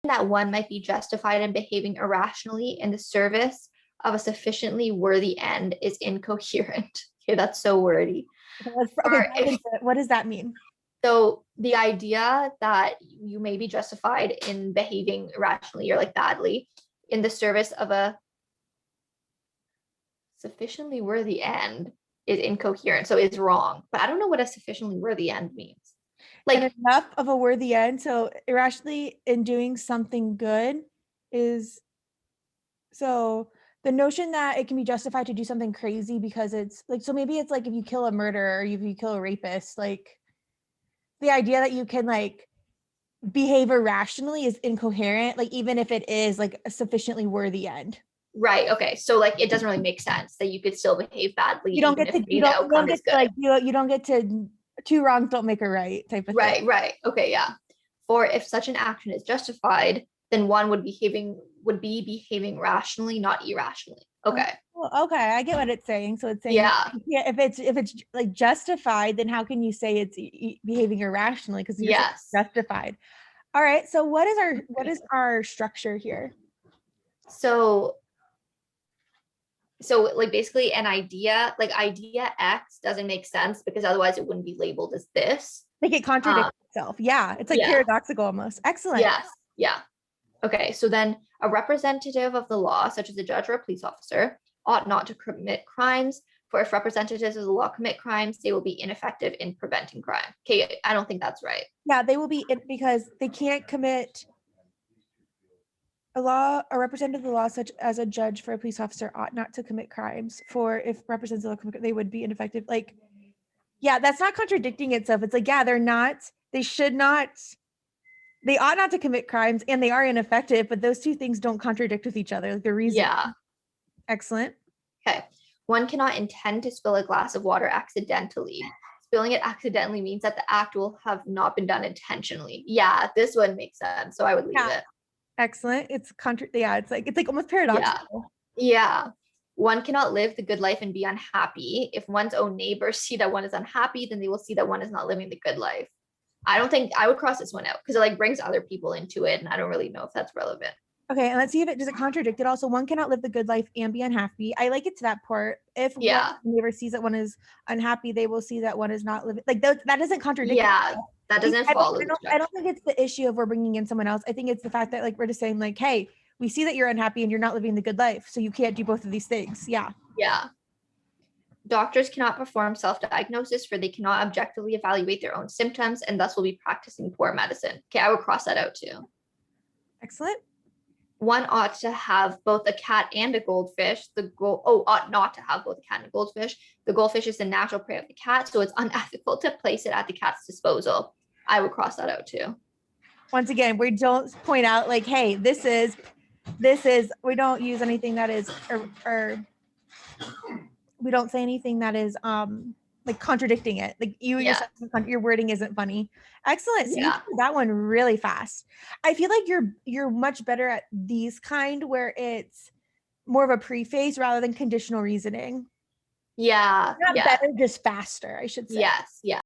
that one might be justified in behaving irrationally in the service of a sufficiently worthy end is incoherent. Okay, that's so wordy. Okay, what does that mean? So the idea that you may be justified in behaving irrationally or like badly in the service of a sufficiently worthy end is incoherent. So it's wrong. But I don't know what a sufficiently worthy end means. Like and enough of a worthy end. So irrationally in doing something good is, so the notion that it can be justified to do something crazy because it's like, so maybe it's like if you kill a murderer or if you kill a rapist, like the idea that you can like behave irrationally is incoherent, like even if it is like a sufficiently worthy end. right, okay. So like it doesn't really make sense that you could still behave badly You don't even get if to the outcome is good. like you don't get to two wrongs don't make a right type of thing. Right. Okay, yeah. For if such an action is justified, then one would be behaving rationally, not irrationally. Okay. Oh, okay, I get what it's saying. So it's saying, Yeah. yeah, if it's like justified, then how can you say it's behaving irrationally? Because you're saying Yes. justified. All right. So what is our structure here? So like basically an idea, like idea X doesn't make sense because otherwise it wouldn't be labeled as this. Like it contradicts itself. Yeah, it's like Yeah. paradoxical almost. Excellent. Yes. Yeah. Okay. So then a representative of the law, such as a judge or a police officer, ought not to commit crimes. For if representatives of the law commit crimes, they will be ineffective in preventing crime. Okay, I don't think that's right. Yeah, they will be because they can't commit a representative of the law, such as a judge for a police officer, ought not to commit crimes. For if representatives of the law, they would be ineffective. Like, yeah, that's not contradicting itself. It's like, yeah, they should not, they ought not to commit crimes and they are ineffective, but those two things don't contradict with each other. Like the reason. Yeah. Excellent. Okay. One cannot intend to spill a glass of water accidentally. Spilling it accidentally means that the act will have not been done intentionally. Yeah, this one makes sense. So I would leave it. Excellent. It's it's like almost paradoxical. Yeah. One cannot live the good life and be unhappy. If one's own neighbors see that one is unhappy, then they will see that one is not living the good life. I don't think I would cross this one out because it like brings other people into it, and I don't really know if that's relevant. Okay, and let's see if it does it contradict it. Also, one cannot live the good life and be unhappy. I like it to that part. If one neighbor sees that one is unhappy, they will see that one is not living. Like that doesn't contradict. Yeah, that doesn't follow. I don't think it's the issue of we're bringing in someone else. I think it's the fact that like we're just saying like, hey, we see that you're unhappy and you're not living the good life, so you can't do both of these things. Yeah. Yeah. Doctors cannot perform self-diagnosis, for they cannot objectively evaluate their own symptoms and thus will be practicing poor medicine. Okay, I would cross that out too. Excellent. One ought to have both a cat and a goldfish. Ought not to have both a cat and a goldfish. The goldfish is the natural prey of the cat, so it's unethical to place it at the cat's disposal. I would cross that out too. Once again, we don't point out like, hey, this is, we don't use anything that is, or we don't say anything that is like contradicting it. Like your wording isn't funny. Excellent. So you did that one really fast. I feel like you're much better at these kind where it's more of a preface rather than conditional reasoning. Yeah. Not better, just faster, I should say. Yes. Yeah.